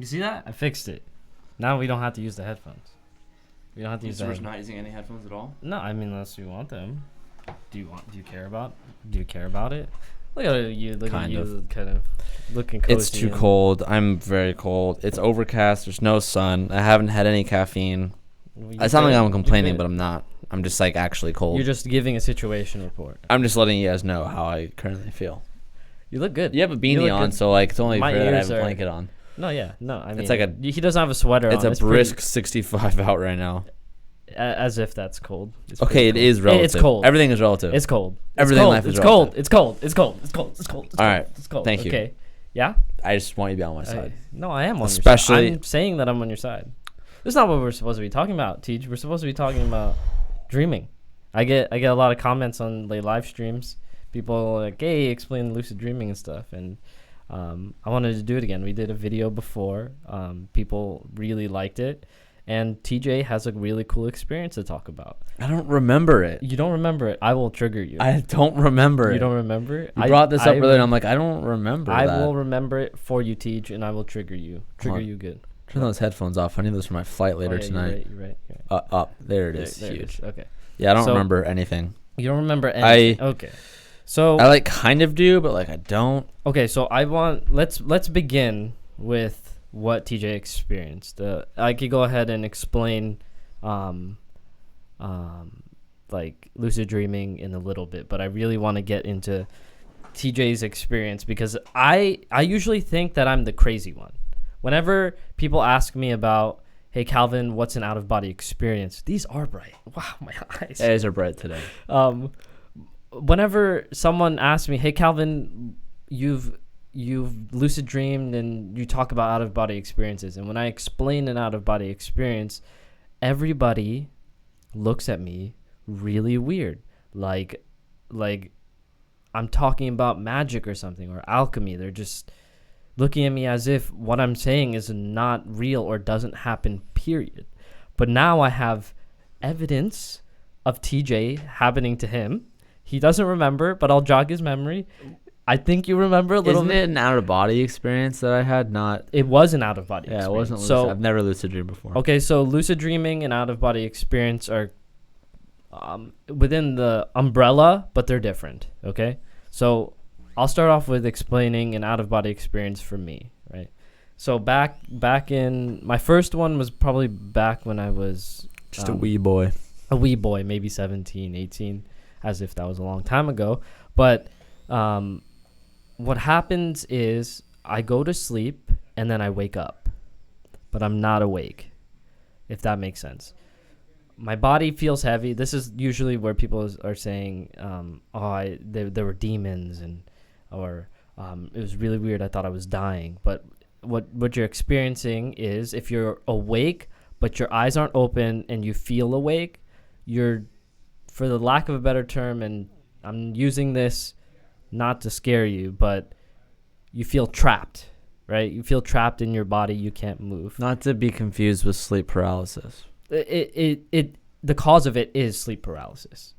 You see that? I fixed it. Now we don't have to use the headphones. We don't have to use So the we're not using any headphones at all? No, I mean unless you want them. Do you care about it? Look at you. Kind of looking cozy. It's too cold. I'm very cold. It's overcast. There's no sun. I haven't had any caffeine. It's not like I'm complaining, but I'm not. I'm just like actually cold. You're just giving a situation report. I'm just letting you guys know how I currently feel. You look good. You have a beanie on, so like it's only fair that I have a are, blanket on. No, yeah, no. I mean, it's like he doesn't have a sweater on. It's a brisk 65 out right now. As if that's cold. Okay, it is relative. It's cold. Everything is relative. It's cold. Everything in life is relative. It's cold. It's cold. It's cold. It's cold. It's cold. All right. It's cold. Thank you. Okay. Yeah? I just want you to be on my side. No, I am on your side. I'm saying that I'm on your side. This is not what we're supposed to be talking about, Teach. We're supposed to be talking about dreaming. I get a lot of comments on like live streams. People are like, hey, explain lucid dreaming and stuff. And I wanted to do it again. We did a video before. People really liked it. And TJ has a really cool experience to talk about. I don't remember it. You don't remember it. I will trigger you. I don't remember it. You don't remember it? You brought this up earlier, and I'm like, I don't remember I that. will remember it for you, Teach, and I will trigger you. Trigger you good. Turn those headphones off. I need those for my flight later tonight. You're right. Up. There it is. There huge. it is. Okay. Yeah, I don't remember anything. You don't remember anything? Okay. So I like kind of do, but like I don't. Okay, so let's begin with what TJ experienced. I could go ahead and explain like lucid dreaming in a little bit, but I really want to get into TJ's experience because I usually think that I'm the crazy one. Whenever people ask me about, hey Calvin, what's an out-of-body experience? These are bright. Wow, my eyes. Eyes are bright today. Whenever someone asks me, hey Calvin, you've lucid dreamed and you talk about out-of-body experiences, and when I explain an out-of-body experience, everybody looks at me really weird, like I'm talking about magic or something or alchemy. They're just looking at me as if what I'm saying is not real or doesn't happen, period. But now I have evidence of TJ happening to him. He doesn't remember, but I'll jog his memory. I think you remember a little bit. Isn't it an out-of-body experience that I had? It was an out-of-body experience. Yeah, it wasn't lucid. So, I've never lucid dreamed before. Okay, so lucid dreaming and out-of-body experience are within the umbrella, but they're different, okay? So I'll start off with explaining an out-of-body experience for me, right? So back in, my first one was probably back when I was... just a wee boy. A wee boy, maybe 17, 18, as if that was a long time ago. But... what happens is I go to sleep and then I wake up, but I'm not awake, if that makes sense. My body feels heavy. This is usually where people are saying, there were demons or it was really weird. I thought I was dying. But what you're experiencing is if you're awake, but your eyes aren't open and you feel awake, you're, for the lack of a better term, and I'm using this not to scare you, but you feel trapped, right? You feel trapped in your body. You can't move. Not to be confused with sleep paralysis. The cause of it is sleep paralysis.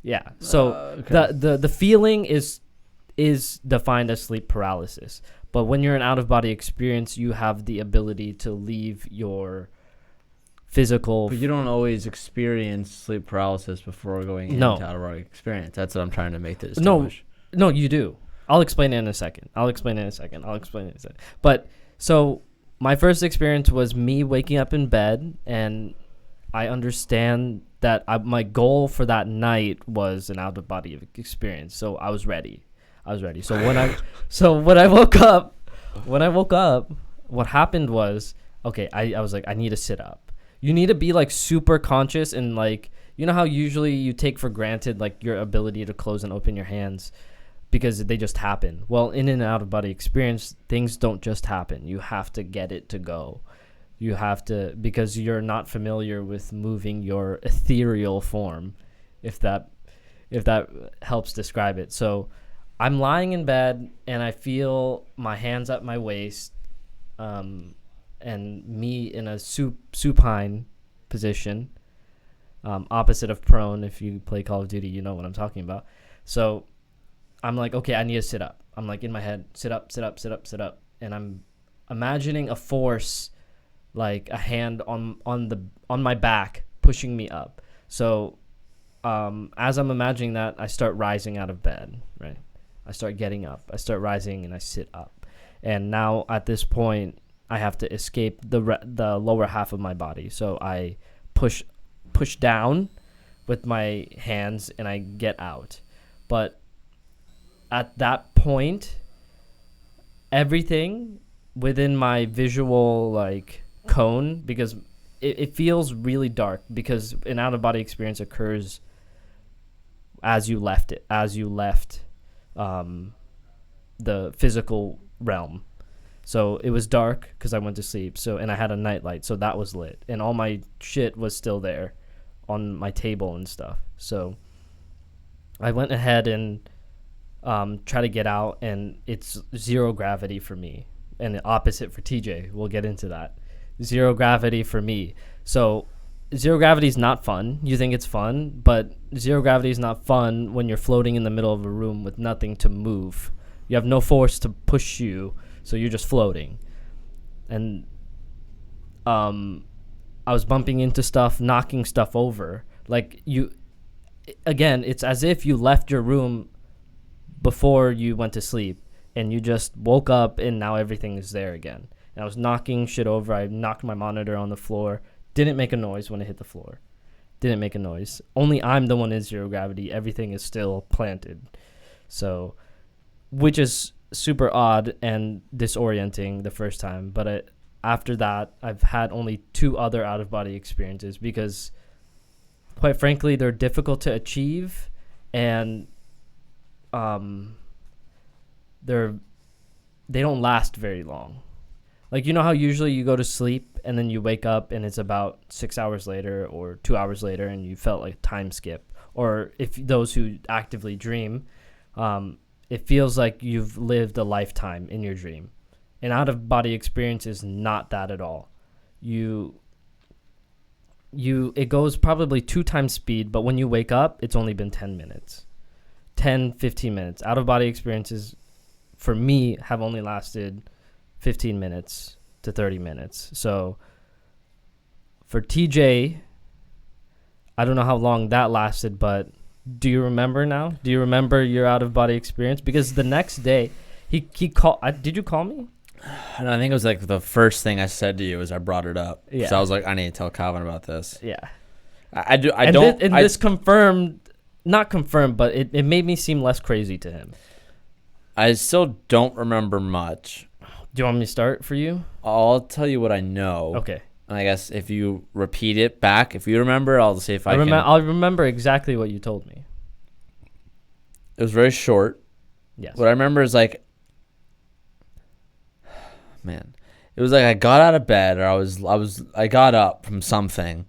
Yeah. So okay. the feeling is defined as sleep paralysis. But when you're in out-of-body experience, you have the ability to leave your physical... But you don't always experience sleep paralysis before going into out-of-body experience. That's what I'm trying to make the distinguish. No, you do. I'll explain it in a second. But, so, my first experience was me waking up in bed, and I understand that my goal for that night was an out-of-body experience. So, I was ready. So, when I woke up, what happened was, okay, I was like, I need to sit up. You need to be like super conscious and like, you know how usually you take for granted like your ability to close and open your hands because they just happen. Well, in an out-of-body experience, things don't just happen. You have to get it to go. You have to, because you're not familiar with moving your ethereal form, if that helps describe it. So I'm lying in bed and I feel my hands at my waist, and me in a supine position, opposite of prone. If you play Call of Duty, you know what I'm talking about. So I'm like, okay, I need to sit up. I'm like in my head, sit up. and I'm imagining a force, like a hand on my back pushing me up. So as I'm imagining that, I start rising out of bed, right? I start getting up. I start rising and I sit up. And now at this point, I have to escape the lower half of my body. So I push down with my hands and I get out. But at that point, everything within my visual like cone, because it feels really dark, because an out of body experience occurs as you left the physical realm. So it was dark because I went to sleep. So, and I had a nightlight, so that was lit, and all my shit was still there on my table and stuff. So I went ahead and try to get out, and it's zero gravity for me, and the opposite for TJ. We'll get into that. Zero gravity for me. So zero gravity is not fun. You think it's fun, but zero gravity is not fun when you're floating in the middle of a room with nothing to move. You have no force to push you, so you're just floating. And I was bumping into stuff, knocking stuff over. Like again, it's as if you left your room before you went to sleep, and you just woke up and now everything is there again. And I was knocking shit over. I knocked my monitor on the floor. Didn't make a noise when it hit the floor. Didn't make a noise. Only I'm the one in zero gravity. Everything is still planted. So, which is super odd and disorienting the first time. But after that, I've had only 2 other out-of-body experiences because, quite frankly, they're difficult to achieve, and they don't last very long. Like, you know how usually you go to sleep and then you wake up and it's about 6 hours later or 2 hours later and you felt like time skip? Or if those who actively dream, it feels like you've lived a lifetime in your dream. An out-of-body experience is not that at all. It goes probably 2 times speed, but when you wake up, it's only been 10 minutes. 10, 15 minutes. Out-of-body experiences, for me, have only lasted 15 minutes to 30 minutes. So for TJ, I don't know how long that lasted, but do you remember now? Do you remember your out-of-body experience? Because the next day, he called. Did you call me? And I think it was like the first thing I said to you as I brought it up. Yeah. So I was like, I need to tell Calvin about this. Yeah. This confirmed, not confirmed, but it made me seem less crazy to him. I still don't remember much. Do you want me to start for you? I'll tell you what I know. Okay. And I guess if you repeat it back, if you remember, I'll see if I can. I'll remember exactly what you told me. It was very short. Yes. What I remember is like, man, it was like I got out of bed, or I got up from something,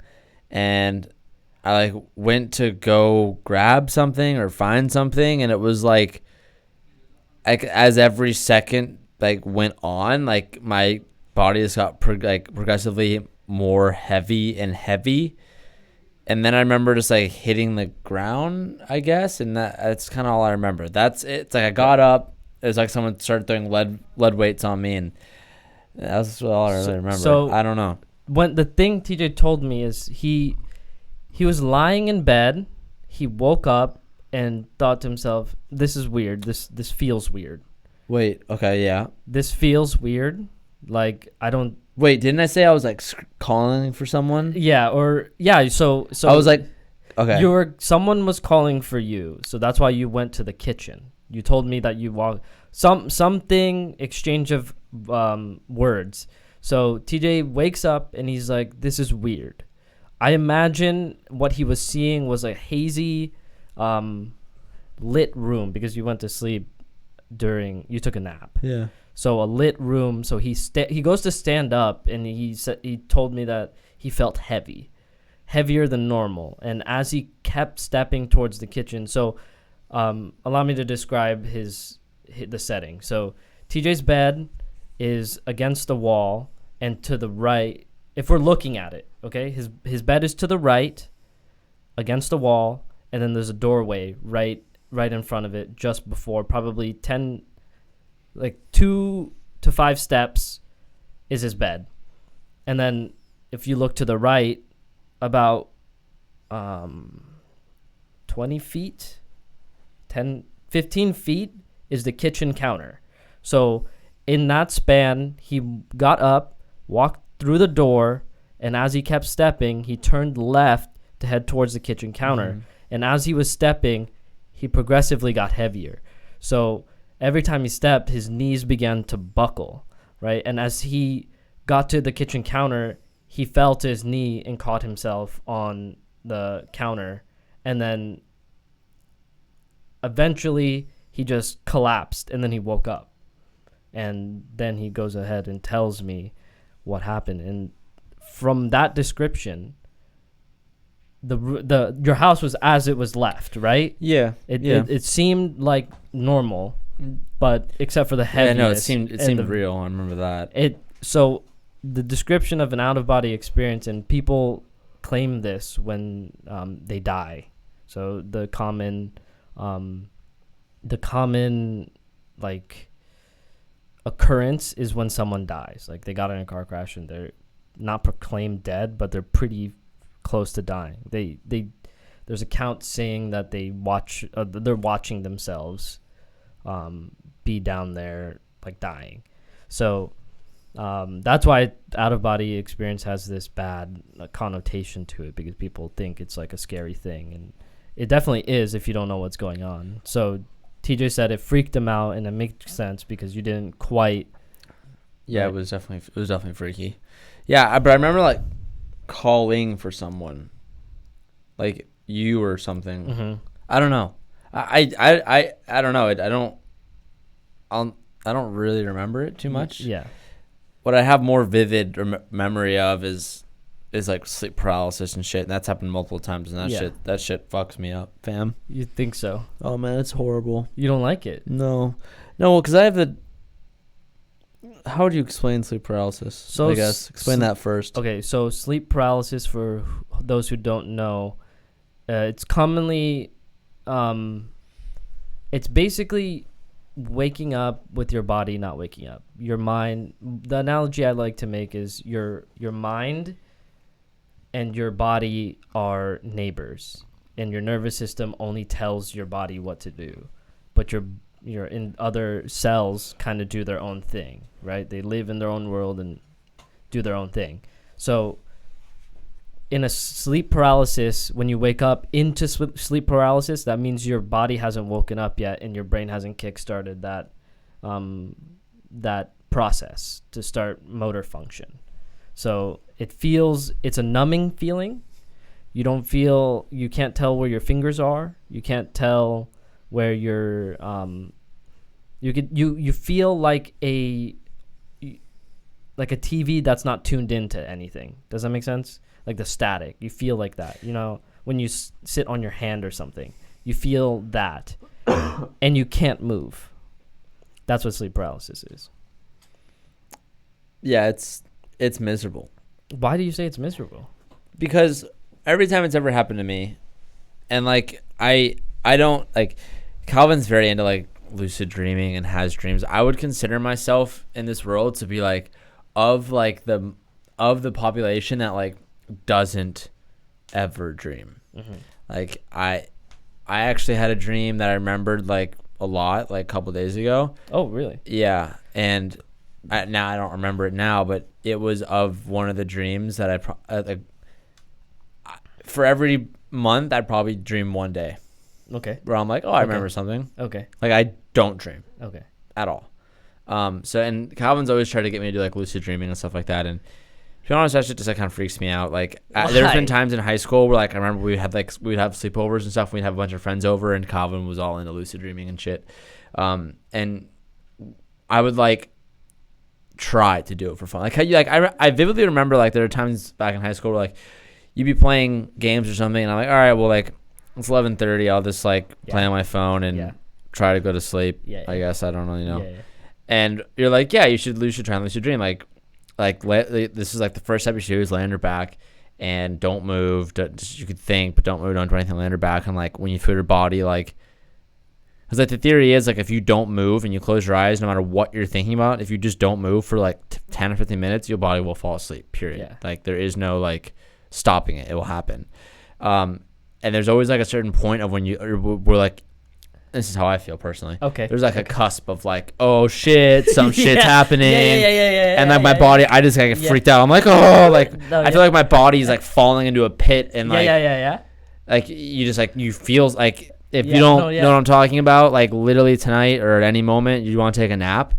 and I like went to go grab something or find something, and it was like as every second like went on, like my body just got progressively more heavy and heavy, and then I remember just like hitting the ground, I guess, and that's kind of all I remember. That's it. It's like I got up. It was like someone started throwing lead weights on me, and that's all I really remember. So I don't know. When the thing TJ told me is he was lying in bed. He woke up and thought to himself, "This is weird. This feels weird." Wait. Okay. Yeah. This feels weird. Like I don't. Wait. Didn't I say I was like calling for someone? Yeah. Or yeah. So I was like, okay. Someone was calling for you, so that's why you went to the kitchen. You told me that you walked something exchange of words. So TJ wakes up and he's like, "This is weird." I imagine what he was seeing was a hazy, lit room because you went to sleep you took a nap. Yeah. So a lit room. So he goes to stand up and he told me that he felt heavier than normal. And as he kept stepping towards the kitchen, so allow me to describe the setting. So TJ's bed is against the wall and to the right. If we're looking at it, okay, his bed is to the right, against the wall, and then there's a doorway right in front of it, just before, probably 2 to 5 steps is his bed. And then if you look to the right, about 20 feet, 15 feet is the kitchen counter. So in that span, he got up, walked through the door, and as he kept stepping, he turned left to head towards the kitchen counter. And as he was stepping, he progressively got heavier. So every time he stepped, his knees began to buckle, right? And as he got to the kitchen counter, he fell to his knee and caught himself on the counter. And then eventually he just collapsed, and then he woke up. And then he goes ahead and tells me what happened. And from that description, your house was as it was left, right? Yeah. It seemed like normal, but except for the heaviness. Yeah, no, it seemed real. I remember that. So the description of an out-of-body experience, and people claim this when they die. So the common like occurrence is when someone dies. Like they got in a car crash and they're not proclaimed dead, but they're pretty close to dying. There's accounts saying that they're watching themselves be down there like dying. So that's why out-of-body experience has this bad connotation to it, because people think it's like a scary thing, and it definitely is if you don't know what's going on. So TJ said it freaked him out, and it makes sense because you didn't quite. Yeah, right? it was definitely freaky. Yeah, but I remember like calling for someone, like you or something. Mm-hmm. I don't know. I don't know. I don't really remember it too much. Yeah. What I have more vivid memory of is like sleep paralysis and shit, and that's happened multiple times, and that shit fucks me up, fam. You think so? Oh man, it's horrible. You don't like it? No, because I have how would you explain sleep paralysis? So I guess explain that first. Okay, so sleep paralysis, for those who don't know, it's commonly, it's basically waking up with your body not waking up. Your mind. The analogy I like to make is your mind and your body are neighbors, and your nervous system only tells your body what to do, but your in other cells kind of do their own thing, right? They live in their own world and do their own thing. So in a sleep paralysis, when you wake up into sleep paralysis, that means your body hasn't woken up yet, and your brain hasn't kickstarted that process to start motor function. So it's a numbing feeling. You can't tell where your fingers are. You can't tell where your you feel like a TV that's not tuned into anything. Does that make sense? Like the static, you feel like that. When you sit on your hand or something, you feel that, and you can't move. That's what sleep paralysis is. Yeah, it's miserable. Why do you say it's miserable? Because every time it's ever happened to me, and like I don't like, Calvin's very into like lucid dreaming and has dreams. I would consider myself in this world to be like of the population that like doesn't ever dream. Mm-hmm. Like I actually had a dream that I remembered like a lot, like a couple of days ago. Oh, really? Yeah, and now I don't remember it now, but it was of one of the dreams that for every month I'd probably dream one day. Okay. Where I'm like, I remember something. Okay. Like I don't dream. Okay. At all. And Calvin's always tried to get me to do like lucid dreaming and stuff like that, and to be honest, that shit just like kind of freaks me out. Like there's been times in high school where like I remember we'd have sleepovers and stuff. We'd have a bunch of friends over, and Calvin was all into lucid dreaming and shit. And I would like try to do it for fun. I vividly remember like there are times back in high school where like you'd be playing games or something, and I'm like, all right, well like it's 11:30. I'll just like play on my phone and try to go to sleep. I guess I don't really know. Yeah. And you're like, you should try and lucid dream. This is like the first step you should do is lay on your back and don't move. You could think, but don't move. Don't do anything. Lay on your back, and like when you feel your body like Because like the theory is like if you don't move and you close your eyes, no matter what you're thinking about, if you just don't move for like 10 or 15 minutes, your body will fall asleep. Period. Yeah. Like there is no like stopping it. It will happen. And there's always like a certain point of when we're like, this is how I feel personally. Okay. There's like a cusp of like, oh shit, some shit's happening. Yeah. And like my body, I just get freaked out. I'm like, oh, like I feel like my body's like falling into a pit and like, like you just like, you feel like if you don't know what I'm talking about, like literally tonight or at any moment you want to take a nap.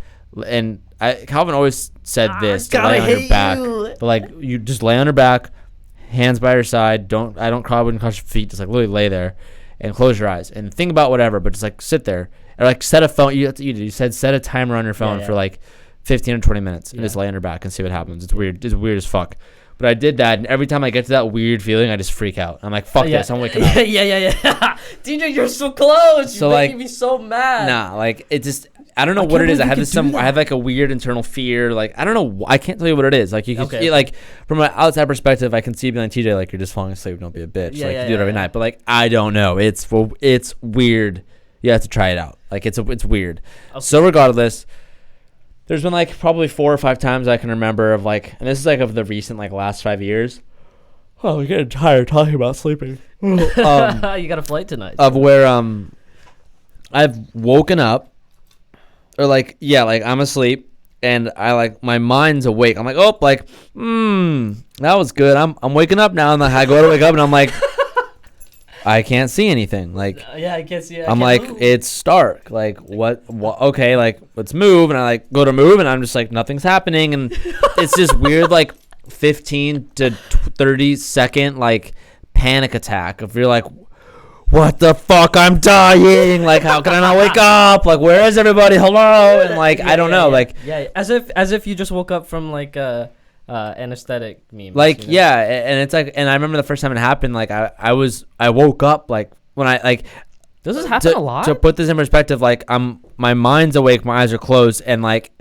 And Calvin always said this, to lay on your back. But like you just lay on your back, hands by your side. I wouldn't cross your feet. Just like literally lay there and close your eyes and think about whatever, but just like sit there or like set a phone. You said set a timer on your phone for like 15 or 20 minutes and just lay on your back and see what happens. It's weird. It's weird as fuck. But I did that, and every time I get to that weird feeling, I just freak out. I'm like, fuck this, I'm waking up. Yeah. DJ, you're so close. You're making me so mad. Nah, like it just. I don't know what it is. I have like a weird internal fear. Like I don't know. I can't tell you what it is. Like you can like from an outside perspective, I can see you being like TJ, like you're just falling asleep. Don't be a bitch. You do it every night. But like I don't know. It's weird. You have to try it out. Like it's weird. Okay. So regardless, there's been like probably 4 or 5 times I can remember of like, and this is like of the recent like last 5 years. Oh, I'm getting tired talking about sleeping. You got a flight tonight. Of where I've woken up. Or like, like I'm asleep and I like my mind's awake. I'm like, oh, like, that was good. I'm waking up now, and then I go to wake up and I'm like, I can't see anything. Like, I can't see it. I'm like, move. It's dark. Like, what? Okay, like let's move, and I like go to move, and I'm just like nothing's happening, and it's this weird like 15 to 30 second like panic attack. If you're like, what the fuck? I'm dying. Like, how can I not wake up? Like, where is everybody? Hello? And like, I don't know. Like, as if you just woke up from like a anesthetic meme. Like, and it's like, and I remember the first time it happened. Like, I woke up like when I like. Does this happen a lot? To put this in perspective, like my mind's awake, my eyes are closed, and like,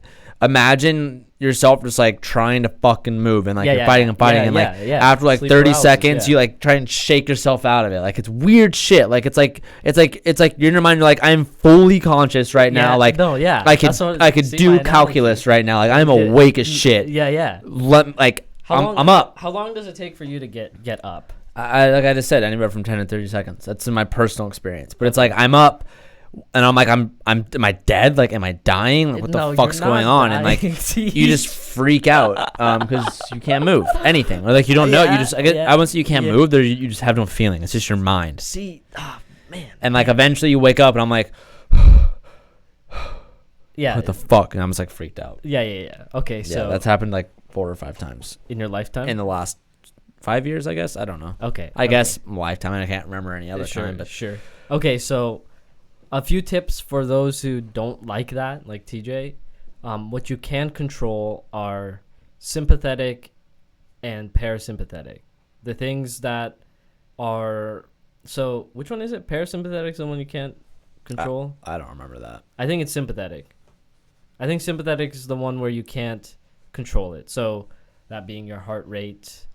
imagine yourself just like trying to fucking move and like you're fighting and and like after like 30 seconds you like try and shake yourself out of it. Like it's weird shit. Like it's like you're in your mind, you're like, I'm fully conscious right now. Like I could do calculus right now. Like I'm awake as shit. I'm up. How long does it take for you to get up? Like I just said, anywhere from 10 to 30 seconds. That's in my personal experience. But it's like I'm up. And I'm like, am I dead? Like, am I dying? Like, what the fuck's going on? And like, you just freak out because you can't move anything, or like you don't know. You just, I wouldn't say you can't move. There, you just have no feeling. It's just your mind. See, man. And like, eventually you wake up, and I'm like, what the fuck? And I'm just like freaked out. Yeah. Okay, so that's happened like 4 or 5 times in your lifetime. In the last 5 years, I guess. I don't know. Okay. I guess lifetime. I can't remember any other time. But sure. Okay, so. A few tips for those who don't like that, like TJ. What you can control are sympathetic and parasympathetic. The things that are... So, which one is it? Parasympathetic is the one you can't control? I don't remember that. I think it's sympathetic. I think sympathetic is the one where you can't control it. So, that being your heart rate,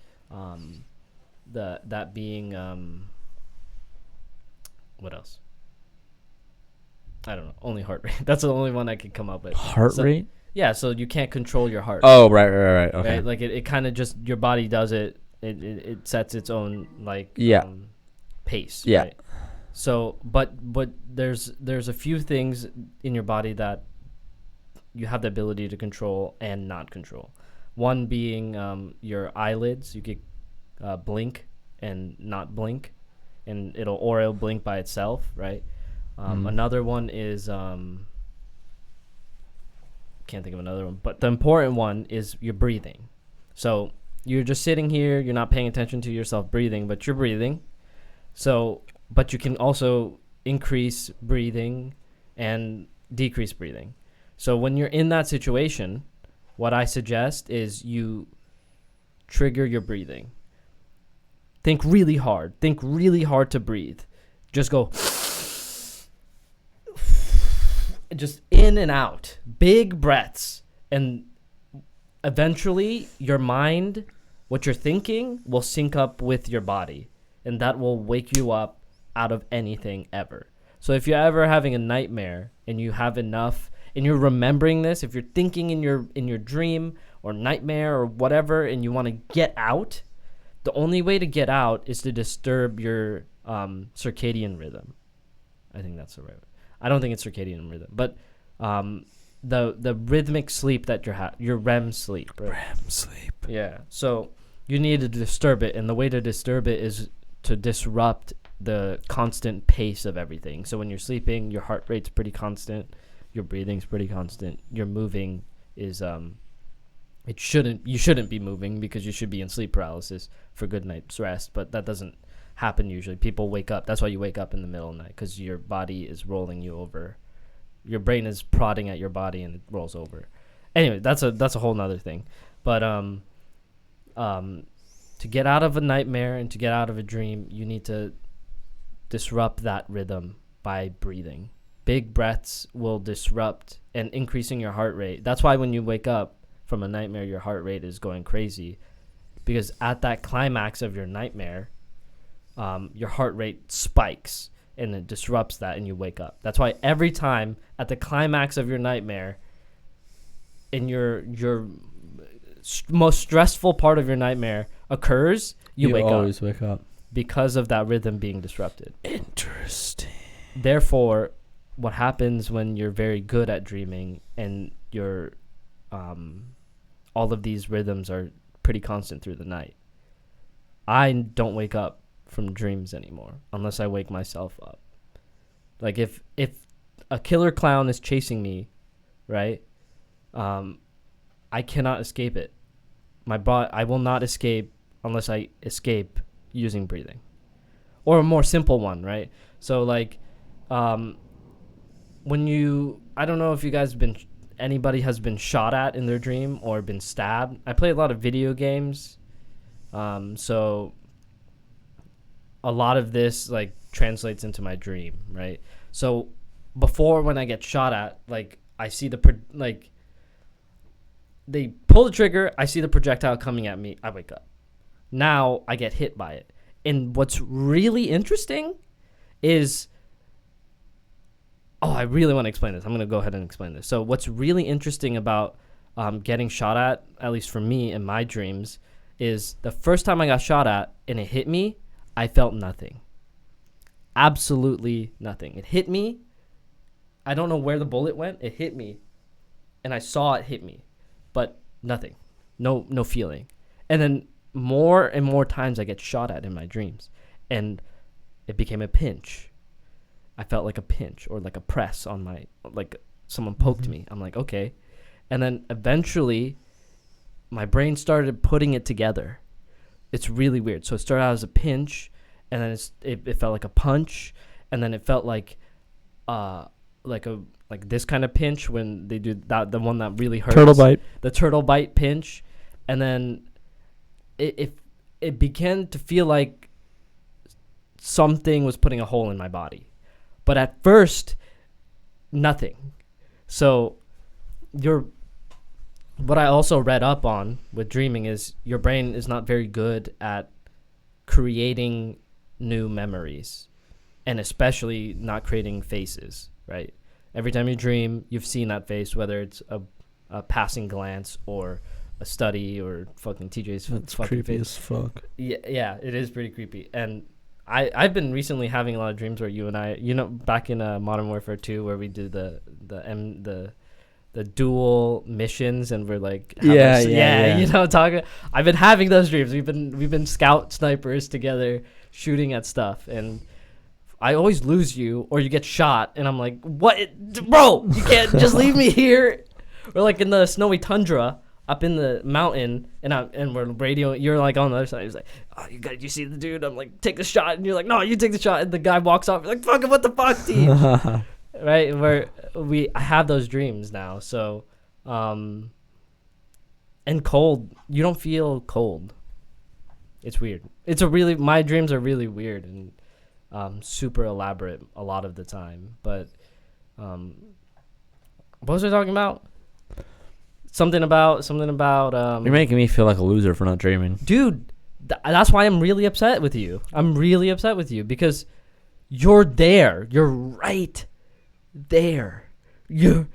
that being... what else? I don't know. Only heart rate. That's the only one I could come up with. Heart rate? Yeah, so you can't control your heart. Oh, right. Okay. Right? Like it kind of just, your body does it. It sets its own like pace. Yeah. Right? So, but there's a few things in your body that you have the ability to control and not control. One being your eyelids. You could blink and not blink, and it'll blink by itself, right? Another one is can't think of another one, but the important one is your breathing. So you're just sitting here, you're not paying attention to yourself breathing, but you're breathing. So, but you can also increase breathing and decrease breathing. So when you're in that situation, what I suggest is you trigger your breathing. Think really hard to breathe. Just go just in and out, big breaths, and eventually your mind, what you're thinking, will sync up with your body, and that will wake you up out of anything ever. So if you're ever having a nightmare and you have enough and you're remembering this, if you're thinking in your dream or nightmare or whatever and you want to get out, the only way to get out is to disturb your circadian rhythm. I think that's the right way. I don't think it's circadian rhythm, but the rhythmic sleep that your REM sleep. Right? REM sleep. Yeah. So you need to disturb it, and the way to disturb it is to disrupt the constant pace of everything. So when you're sleeping, your heart rate's pretty constant, your breathing's pretty constant, your moving is you shouldn't be moving because you should be in sleep paralysis for good night's rest, but that doesn't happen usually. People wake up. That's why you wake up in the middle of the night, because your body is rolling you over. Your brain is prodding at your body and it rolls over. Anyway, that's a whole nother thing. But to get out of a nightmare and to get out of a dream, you need to disrupt that rhythm by breathing. Big breaths will disrupt and increasing your heart rate. That's why when you wake up from a nightmare, your heart rate is going crazy, because at that climax of your nightmare, your heart rate spikes and it disrupts that and you wake up. That's why every time at the climax of your nightmare, in your most stressful part of your nightmare occurs, you always wake up because of that rhythm being disrupted. Interesting. Therefore, what happens when you're very good at dreaming and your all of these rhythms are pretty constant through the night, I don't wake up from dreams anymore unless I wake myself up. Like if a killer clown is chasing me, right? I cannot escape it. I will not escape unless I escape using breathing. Or a more simple one, right? So like when I don't know if you guys anybody has been shot at in their dream or been stabbed. I play a lot of video games. So a lot of this like translates into my dream, right? So before, when I get shot at, like I see they pull the trigger, I see the projectile coming at me, I wake up. Now I get hit by it. And what's really interesting is, I really want to explain this. I'm going to go ahead and explain this. So what's really interesting about getting shot at least for me in my dreams, is the first time I got shot at and it hit me, I felt nothing. Absolutely nothing. It hit me. I don't know where the bullet went. It hit me. And I saw it hit me. But nothing. No feeling. And then more and more times I get shot at in my dreams. And it became a pinch. I felt like a pinch or like a press on like someone poked me. I'm like, okay. And then eventually my brain started putting it together. It's really weird. So it started out as a pinch, and then it felt like a punch, and then it felt like this kind of pinch when they do that, the one that really hurts. Turtle bite. The turtle bite pinch. And then it began to feel like something was putting a hole in my body. But at first, nothing. So what I also read up on with dreaming is your brain is not very good at creating new memories, and especially not creating faces, right? Every time you dream, you've seen that face, whether it's a passing glance or a study or fucking TJ's That's fucking creepy face. as fuck. Yeah, it is pretty creepy. And I've been recently having a lot of dreams where you and I, back in Modern Warfare 2, where we do the dual missions, and we're like, talking. I've been having those dreams. We've been scout snipers together, shooting at stuff, and I always lose you, or you get shot, and I'm like, what, bro? You can't just leave me here. We're like in the snowy tundra up in the mountain, and we're radioing. You're like on the other side. He's like, oh, you see the dude? I'm like, take the shot, and you're like, no, you take the shot, and the guy walks off. You're like, fuck, what the fuck, team? Right? I have those dreams now. So, and cold. You don't feel cold. It's weird. My dreams are really weird and super elaborate a lot of the time. But what was I talking about? Something about. You're making me feel like a loser for not dreaming, dude. That's why I'm really upset with you. I'm really upset with you because You're there. You're right there. That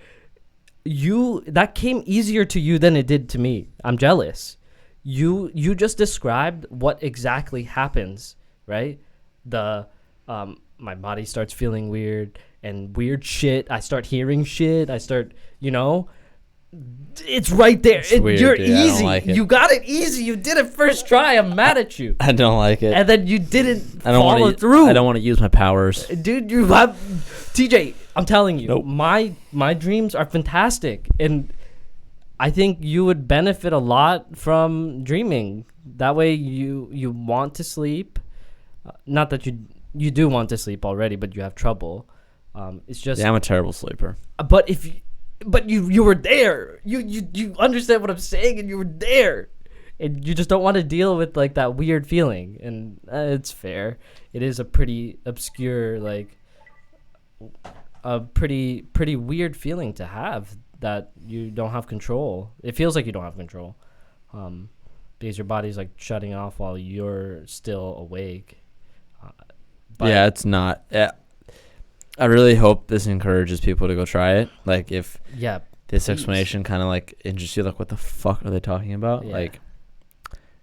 came easier to you than it did to me. I'm jealous. You just described what exactly happens, right? My body starts feeling weird and weird shit. I start hearing shit. I start, it's right there. Weird, you're dude. I don't easy. like it. You got it easy. You did it first try. I'm mad at you. I don't like it. And then you didn't I don't follow want to. through. I don't want to use my powers. Dude, you have TJ. I'm telling you, Nope. my dreams are fantastic, and I think you would benefit a lot from dreaming. That way, you want to sleep. Not that you do want to sleep already, but you have trouble. It's just. Yeah, I'm a terrible sleeper. But you were there. You understand what I'm saying, and you were there, and you just don't want to deal with like that weird feeling. And it's fair. It is a pretty obscure, like a pretty weird feeling to have that you don't have control. It feels like you don't have control, because your body's like shutting off while you're still awake. But yeah, it's not. Yeah. I really hope this encourages people to go try it. Like, if this explanation kind of like interests you, like, what the fuck are they talking about? Yeah. Like,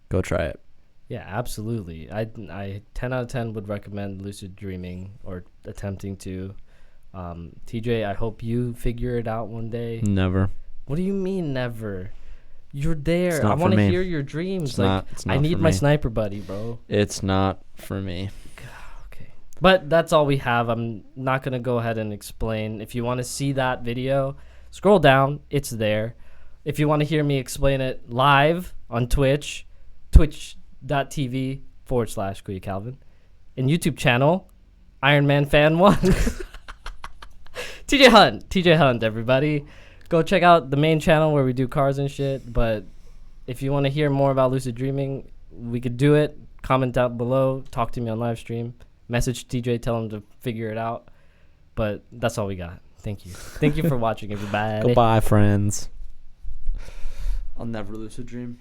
go try it. Yeah, absolutely. I 10 out of 10 would recommend lucid dreaming or attempting to. TJ, I hope you figure it out one day. Never. What do you mean never? You're there. It's not I want for to me. hear your dreams. It's like not I need for my me. sniper buddy, bro. It's not for me. Okay. But that's all we have. I'm not going to go ahead and explain. If you want to see that video, scroll down. It's there. If you want to hear me explain it live on Twitch, twitch.tv/Kuya Calvin, and YouTube channel, Iron Man Fan 1. TJ Hunt, everybody. Go check out the main channel where we do cars and shit. But if you want to hear more about lucid dreaming, we could do it. Comment down below. Talk to me on live stream. Message TJ. Tell him to figure it out. But that's all we got. Thank you. Thank you for watching, everybody. Goodbye, friends. I'll never lucid dream.